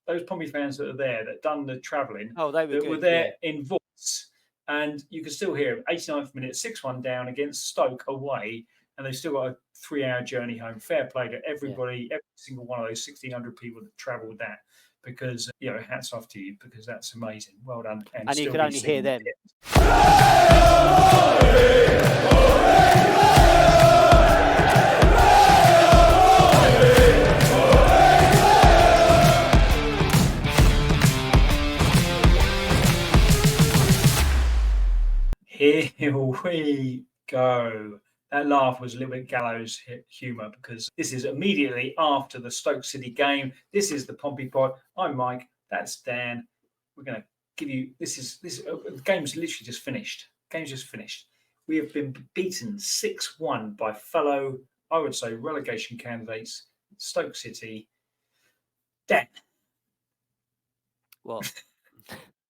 those Pompey fans that are there that done the travelling. Oh, they were that good. were there in voice, and you can still hear them. 89th minute, 6-1 down against Stoke away, and they've still got a 3-hour journey home. Fair play to everybody, every single one of those 1,600 people that travelled that. Because hats off to you, because that's amazing. Well done, and you could only hear them. Here we go. That laugh was a little bit gallows humour, because this is immediately after the Stoke City game. This is the Pompey Pod. I'm Mike. That's Dan. We're going to give you the game's literally just finished. Game's just finished. We have been beaten 6-1 by fellow, I would say, relegation candidates, Stoke City. Dan. What?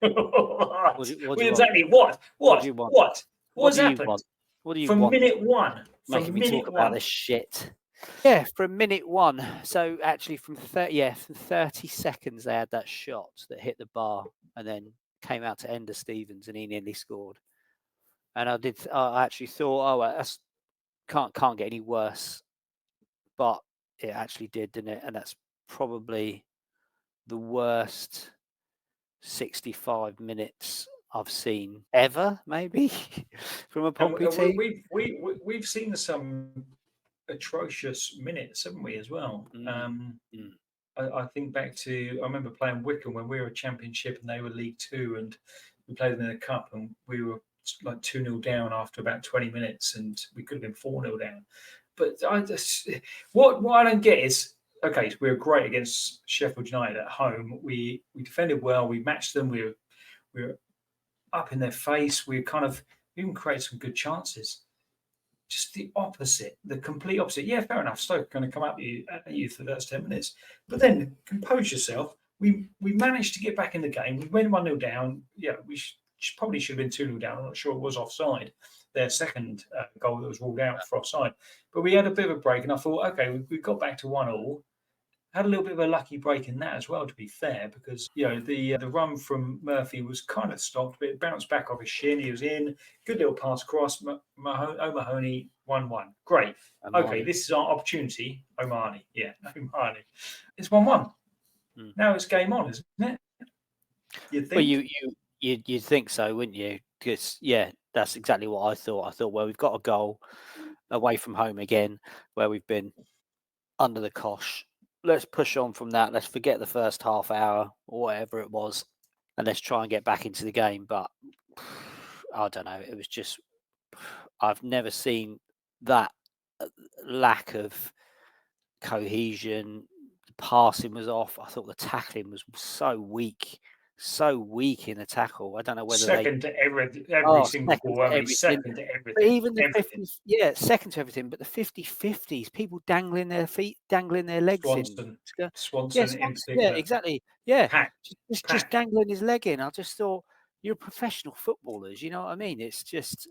Exactly what? What do you want? What's happened? What do you from want? minute one? Making me talk about this shit. Yeah, from minute one. So actually, from 30 seconds, they had that shot that hit the bar and then came out to Ender Stevens, and he nearly scored. And I actually thought, that's can't get any worse, but it actually did, didn't it? And that's probably the worst 65 minutes I've seen ever, maybe, from a Pompey team. We've seen some atrocious minutes, haven't we, as well? I think back to, I remember playing Wycombe when we were a Championship and they were League Two, and we played them in the Cup, and we were like 2-0 down after about 20 minutes, and we could have been 4-0 down. But what I don't get is, okay, so we were great against Sheffield United at home. We defended well. We matched them. We were up in their face. We even created some good chances. Just the opposite, the complete opposite. Yeah, fair enough. Stoke are going to come up at you for those 10 minutes. But then compose yourself. We managed to get back in the game. We went 1-0 down. Yeah, we probably should have been 2-0 down. I'm not sure it was offside. Their second goal that was ruled out for offside. But we had a bit of a break, and I thought, okay, we got back to 1-1. Had a little bit of a lucky break in that as well, to be fair, because the run from Murphy was kind of stopped, but it bounced back off his shin. He was in. Good little pass across. O'Mahony 1-1. Great. Okay, this is our opportunity. O'Mahony. Yeah, O'Mahony. It's 1-1. Now it's game on, isn't it? You'd think? Well, you'd think so, wouldn't you? Because, yeah, that's exactly what I thought. I thought, well, we've got a goal away from home again, where we've been under the cosh. Let's push on from that. Let's forget the first half hour or whatever it was, and let's try and get back into the game. But I don't know. It was just, I've never seen that lack of cohesion. The passing was off. I thought the tackling was so weak in the tackle. I don't know whether second to every single ball. Second to everything. But even the 50s, second to everything. But the 50-50s, people dangling their feet, dangling their legs Swanson in particular. Yeah, exactly. Yeah, just dangling his leg in. I just thought, you're professional footballers. You know what I mean? It's just,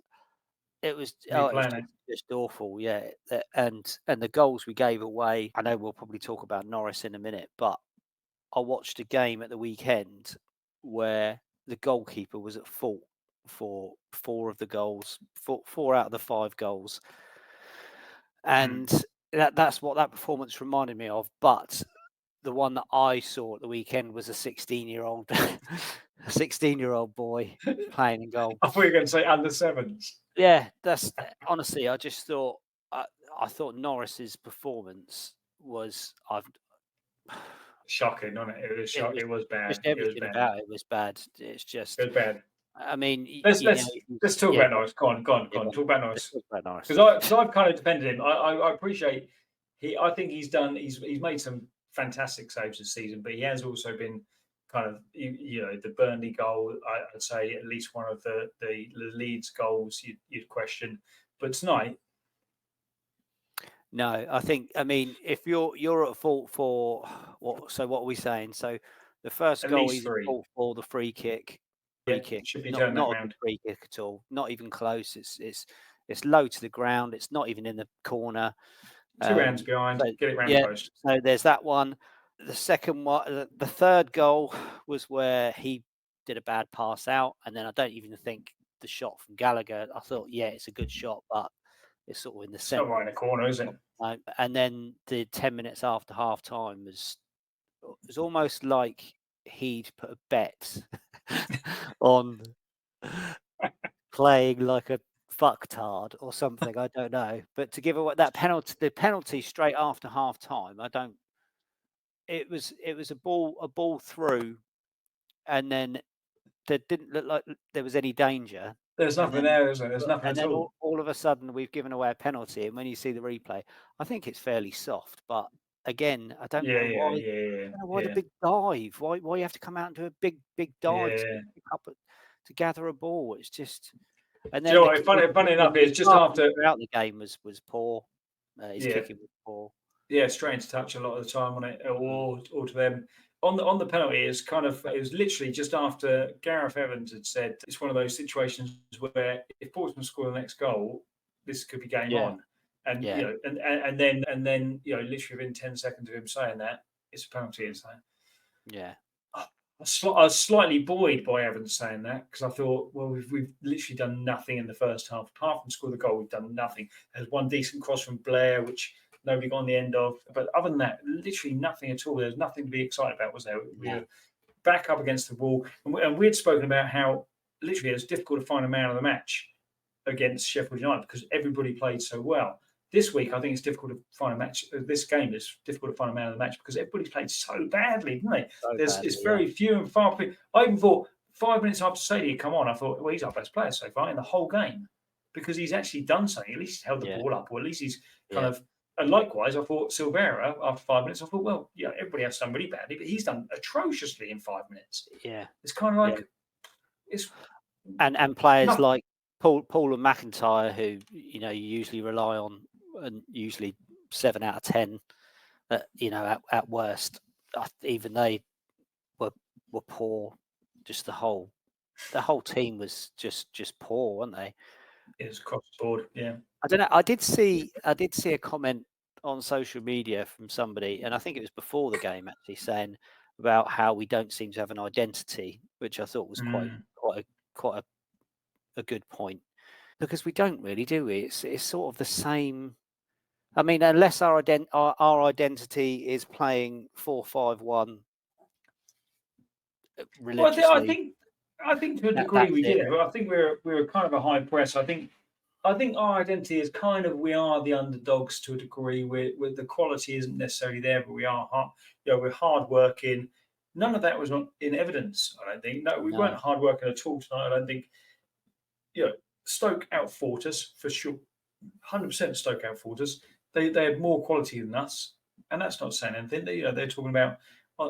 it was just awful. Yeah, and the goals we gave away. I know we'll probably talk about Norris in a minute, but I watched a game at the weekend where the goalkeeper was at fault for 4 of the goals, 4 out of the 5 goals. And that's what that performance reminded me of. But the one that I saw at the weekend was a 16-year-old boy playing in goal. I thought you were going to say under 7s. Yeah, that's honestly, I just thought, I thought Norris's performance was, shocking, wasn't it? It was shocking. It was bad. Just everything about it was bad. It's just, it was bad. I mean, let's talk about Norris. Go on. Talk about Norris. Because I've kind of defended him. I appreciate I think he's made some fantastic saves this season, but he has also been kind of the Burnley goal. I'd say at least one of the Leeds goals you'd question, but tonight. No, I mean, if you're at fault for what? So what are we saying? So the first goal is at fault for the free kick. Should be not a free kick at all. Not even close. It's low to the ground. It's not even in the corner. 2 hands behind. Get it round post. So there's that one. the second one, the third goal was where he did a bad pass out, and then I don't even think the shot from Gallagher. I thought, yeah, it's a good shot, but it's sort of in the It's not centre. right in the corner, is it? And then the 10 minutes after half time was almost like he'd put a bet on playing like a fucktard or something. I don't know, but to give away that penalty, the penalty straight after half time, I don't. It was a ball through, and then there didn't look like there was any danger. There's And nothing then, there, is there? There's nothing and at then all. all of a sudden we've given away a penalty. And when you see the replay, I think it's fairly soft. But again, I don't know why. I don't know why the big dive. Why you have to come out and do a big dive to pick up to gather a ball? It's just. And Do you then know what? Funny enough, it's just start after throughout the game was poor. His kicking was poor. Yeah, strange touch a lot of the time on it, or to them on the penalty. Is kind of it was literally just after Gareth Evans had said it's one of those situations where if Portsmouth score the next goal, this could be game on, and you know, and then you know, literally within 10 seconds of him saying that, it's a penalty. It's like, yeah. I was slightly buoyed by Evans saying that because I thought, well, we've literally done nothing in the first half. Apart from score the goal, we've done nothing. There's one decent cross from Blair, which nobody got on the end of. But other than that, literally nothing at all. There's nothing to be excited about, was there? We were back up against the wall. And we had spoken about how literally it was difficult to find a man of the match against Sheffield United because everybody played so well. This week, I think it's difficult to find a match. This game is difficult to find a man of the match because everybody's played so badly, didn't they? It's very few and far between. I even thought 5 minutes after Sadie had come on, I thought, well, he's our best player so far in the whole game because he's actually done something. At least he's held the ball up, or at least he's kind of. And likewise, I thought Silvera, after 5 minutes, I thought, well, yeah, everybody has done really badly, but he's done atrociously in 5 minutes. Yeah. It's kind of like. It's and players like Paul and McIntyre, who you usually rely on, and usually 7 out of 10, at worst, even they were poor. Just the whole team was just poor, weren't they? It was across the board, yeah. I don't know. I did see a comment on social media from somebody, and I think it was before the game actually, saying about how we don't seem to have an identity, which I thought was quite a good point, because we don't really, do we? It's sort of the same. I mean, unless our identity is playing 4-5-1 religiously. Well, I think to a degree we did it. I think we're kind of a high press. I think our identity is kind of, we are the underdogs to a degree. Where the quality isn't necessarily there, but we are we're hard working. None of that was in evidence, I don't think. No, we weren't hard working at all tonight. I don't think. Stoke outfought us for sure. 100% Stoke outfought us. They had more quality than us, and that's not saying anything. They're talking about,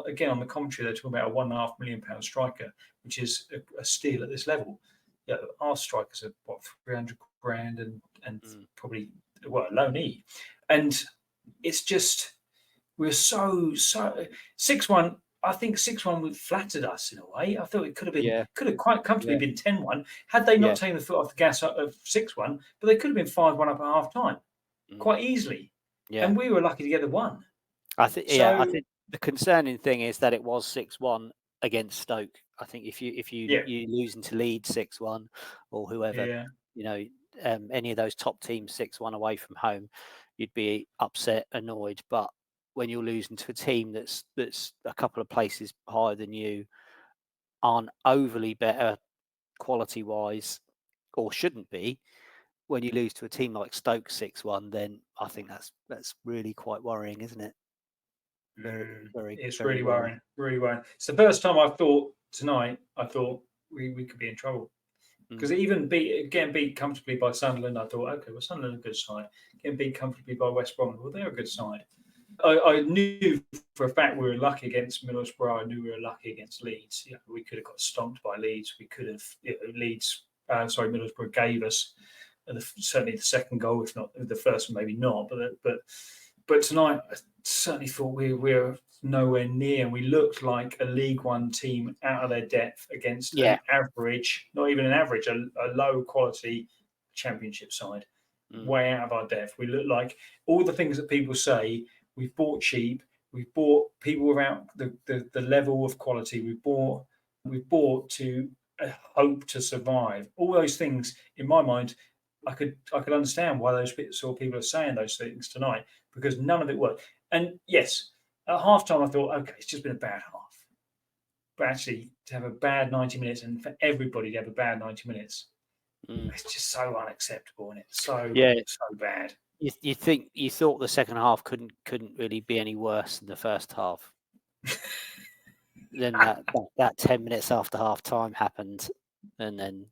again, on the commentary, they're talking about a £1.5 million striker, which is a steal at this level. Yeah, our strikers are what, 300 grand and probably loanee, and it's just we're so 6-1. I think 6-1 flattered us in a way. I thought it could have quite comfortably been 10-1 had they not taken the foot off the gas of 6-1. But they could have been 5-1 up at half time, quite easily. Yeah. And we were lucky to get the one. I think. I think the concerning thing is that it was 6-1 against Stoke. I think if you losing to Leeds 6-1 or whoever, any of those top teams 6-1 away from home, you'd be upset, annoyed. But when you're losing to a team that's a couple of places higher than you, aren't overly better quality wise, or shouldn't be, when you lose to a team like Stoke 6-1, then I think that's really quite worrying, isn't it? It's very worrying. Really worrying. It's the first time I thought tonight. I thought we could be in trouble because even getting beat comfortably by Sunderland, I thought, okay, well, Sunderland are a good side. Getting beat comfortably by West Brom, well, they're a good side. I knew for a fact we were lucky against Middlesbrough. I knew we were lucky against Leeds. We could have got stomped by Leeds. We could have Middlesbrough gave us certainly the second goal, if not the first one, maybe not. But tonight, I certainly thought we were nowhere near. We looked like a League One team out of their depth against an average, not even an average, a low quality Championship side, way out of our depth. We looked like all the things that people say. We've bought cheap. We've bought people without the level of quality. We've bought to hope to survive. All those things, in my mind, I could understand why those people are saying those things tonight, because none of it worked. And yes, at halftime I thought, okay, it's just been a bad half. But actually, to have a bad 90 minutes and for everybody to have a bad 90 minutes, it's just so unacceptable, and it's so bad. You thought the second half couldn't really be any worse than the first half. Then that 10 minutes after half time happened, and then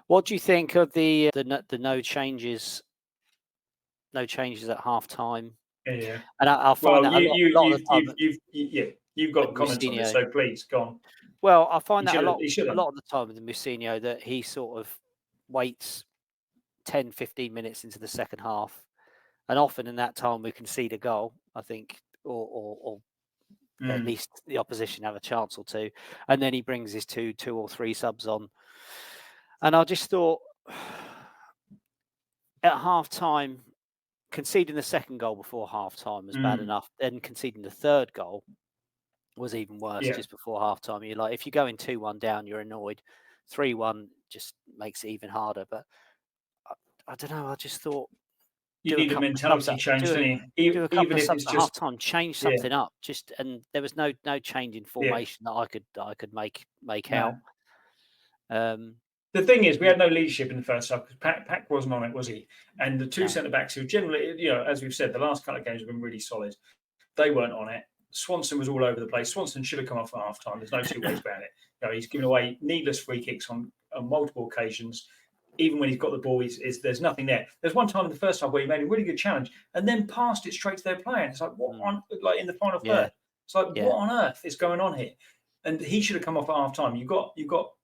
what do you think of the no changes at half time? Yeah, and I find that a lot of the time you've got comments on this, so please go on. Well, I find that a lot of the time with Mousinho that he sort of waits 10-15 minutes into the second half, and often in that time we concede a goal, I think, or at least the opposition have a chance or two, and then he brings his two or three subs on. And I just thought at half time, conceding the second goal before half time was bad enough. Then conceding the third goal was even worse just before half time. You're like, if you go in 2-1 down, you're annoyed. 3-1 just makes it even harder. But I don't know. I just thought you need a mentality change, don't you? Do a couple of subs at half time, change something up. And there was no change in formation that I could make out. The thing is, we had no leadership in the first half because Pack wasn't on it, was he? And the two centre backs who generally, as we've said, the last couple of games have been really solid. They weren't on it. Swanson was all over the place. Swanson should have come off at half time. There's no two ways about it. He's given away needless free kicks on multiple occasions. Even when he's got the ball, there's nothing there. There's one time in the first half where he made a really good challenge and then passed it straight to their player. It's like, what on? Like in the final third, it's like, what on earth is going on here? And he should have come off at half time. You've got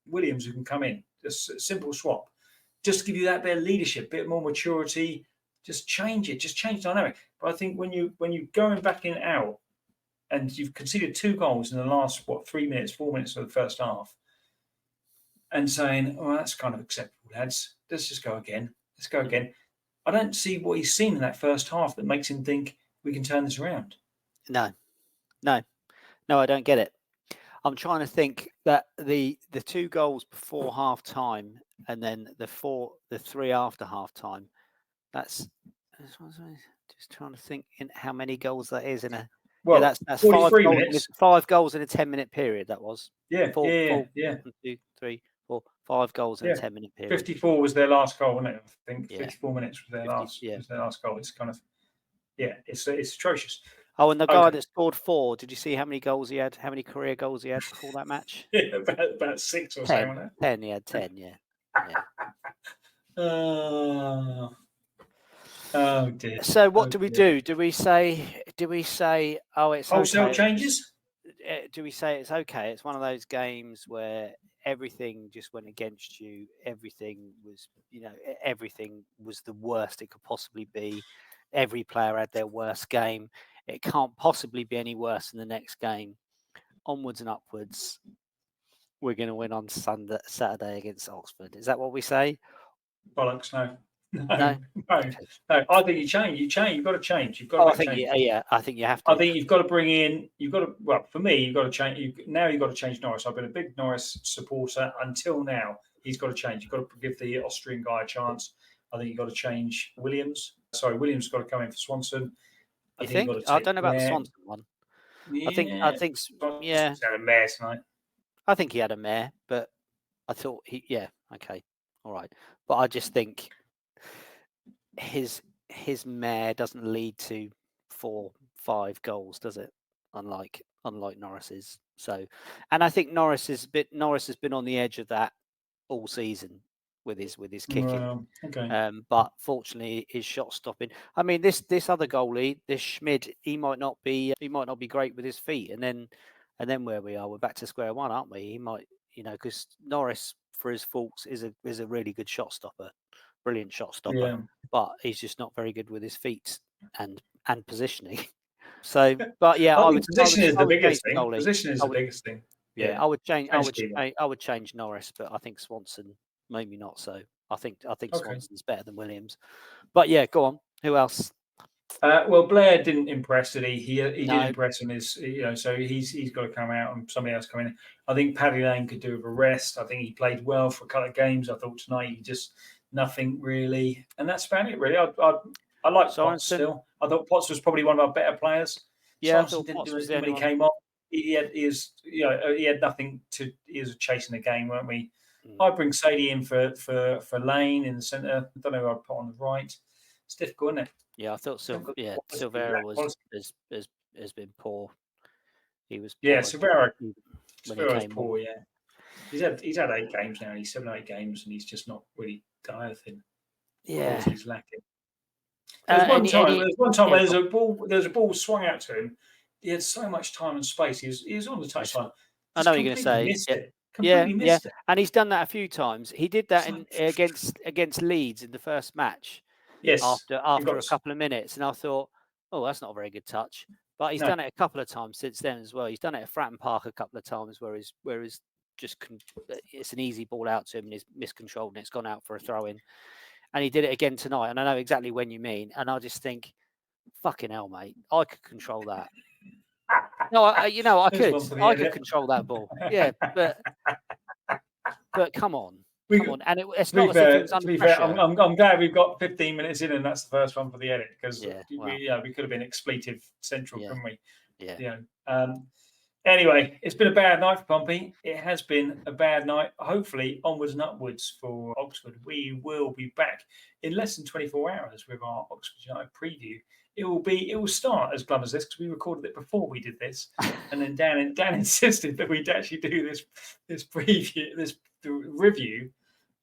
Williams who can come in. Just a simple swap, just to give you that bit of leadership, bit more maturity. Just change it. Just change dynamic. But I think when you going back in and out, and you've conceded 2 goals in the last 4 minutes of the first half, and saying, "Oh, that's kind of acceptable, lads. Let's just go again. Let's go again." I don't see what he's seen in that first half that makes him think we can turn this around. No, I don't get it. I'm trying to think that the 2 goals before half time and then the 3 after half time. That's just trying to think in how many goals that is in a. Well, that's 43 minutes. 5 goals in a 10-minute period. That was. Yeah. 1, 2, 3, 4, 5 goals in a 10-minute period. 54 was their last goal, wasn't it? I think 54 minutes was their last goal. It's kind of it's atrocious. Oh, and the guy that scored 4, did you see how many goals he had? How many career goals he had before that match? About 6 or 10, so, wasn't it? 10, he had 10, yeah. Oh dear. So what do we do? Do we say, oh, it's wholesale changes? Do we say it's okay? It's one of those games where everything just went against you. Everything was, everything was the worst it could possibly be. Every player had their worst game. It can't possibly be any worse than the next game. Onwards and upwards. We're going to win on Saturday against Oxford. Is that what we say? Bollocks, no. No. I think you change. You've got to change. You've got to change. I think you have to. I think you've got to bring in. Well, for me, you've got to change. You've got to change Norris. I've been a big Norris supporter until now. He's got to change. You've got to give the Austrian guy a chance. I think you've got to change Williams. Sorry, Williams has got to come in for Swanson. I think I don't know about the Swanson one. I think had a mare tonight. I think he had a mare, but I thought okay, all right. But I just think his mare doesn't lead to 4-5 goals, does it? Unlike Norris's. So, and I think Norris has been on the edge of that all season with his kicking. But fortunately, his shot stopping. I mean, this other goalie, this Schmid, he might not be great with his feet, and then where we are, we're back to square one, aren't we? He might, because Norris, for his faults, is a really good shot stopper, brilliant shot stopper, but he's just not very good with his feet and positioning. So, but yeah, I think position is the biggest thing. Position is the biggest thing. Yeah, I would change Norris, but I think Swanson maybe not. So I think Swanson's better than Williams. But yeah, go on. Who else? Well, Blair didn't impress, did he? He did impress on his, so he's got to come out and somebody else come in. I think Paddy Lane could do with a rest. I think he played well for a couple of games. I thought tonight he just nothing really, and that's about it really. I like Potts still. I thought Potts was probably one of our better players. Yeah, Sorensen didn't do anything when he came on. He had nothing to. He was chasing the game, weren't we? I'd bring Sadie in for Lane in the centre. I don't know who I'd put on the right. It's difficult, isn't it? Yeah, I thought Silvera has been poor. He was poor Silvera when he came poor. On. Yeah, he's had 8 games now. He's 7 or 8 games, and he's just not really done anything. Yeah, he's lacking. There's one time where there's a ball swung out to him. He had so much time and space. He was on the touchline. I know what you're going to say. Missed it. Missed it. And he's done that a few times. He did that against Leeds in the first match. Yes. After a couple of minutes, and I thought, oh, that's not a very good touch. But he's done it a couple of times since then as well. He's done it at Fratton Park a couple of times where he's it's an easy ball out to him and he's miscontrolled and it's gone out for a throw in. And he did it again tonight. And I know exactly when you mean. And I just think, fucking hell, mate, I could control that. No, I could control that ball. Yeah, but come on. And it's not to be fair, I'm glad we've got 15 minutes in, and that's the first one for the edit because we could have been expletive central, couldn't we? Yeah. Anyway, it's been a bad night for Pompey. It has been a bad night. Hopefully, onwards and upwards for Oxford. We will be back in less than 24 hours with our Oxford United preview. It will start as glum as this because we recorded it before we did this, and then Dan insisted that we'd actually do this preview, this review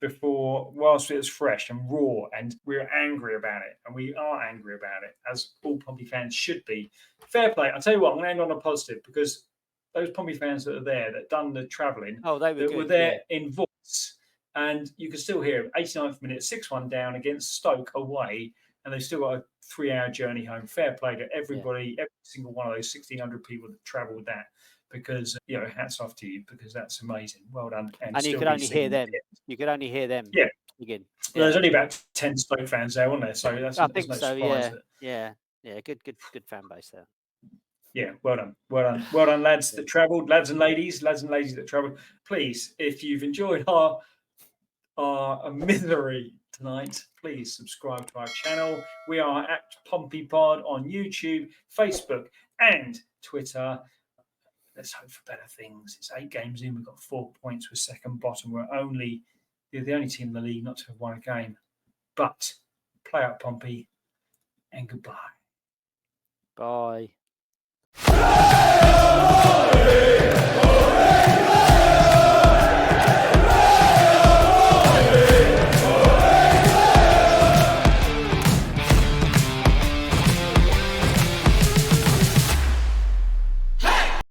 before whilst it was fresh and raw, and we're angry about it, and we are angry about it as all Pompey fans should be. Fair play. I'll tell you what, I'm going to end on a positive because those Pompey fans that are there that done the travelling, were there in voice, and you can still hear them. 89th minute, 6-1 down against Stoke away, and they've still got a 3-hour journey home. Fair play to everybody, every single one of those 1,600 people that travelled that. Because hats off to you because that's amazing. Well done. And you could only hear them. You could only hear them. Yeah. Again. Well, there's only about 10 Stoke fans there, wasn't there? So I think so. Yeah. Good fan base there. Yeah. Well done, lads that travelled, lads and ladies that travelled. Please, if you've enjoyed our misery tonight, please subscribe to our channel. We are at Pompey Pod on YouTube, Facebook, and Twitter. Let's hope for better things. It's 8 games in. We've got 4 points. We're second bottom. We're the only team in the league not to have won a game. But play out Pompey and goodbye. Bye.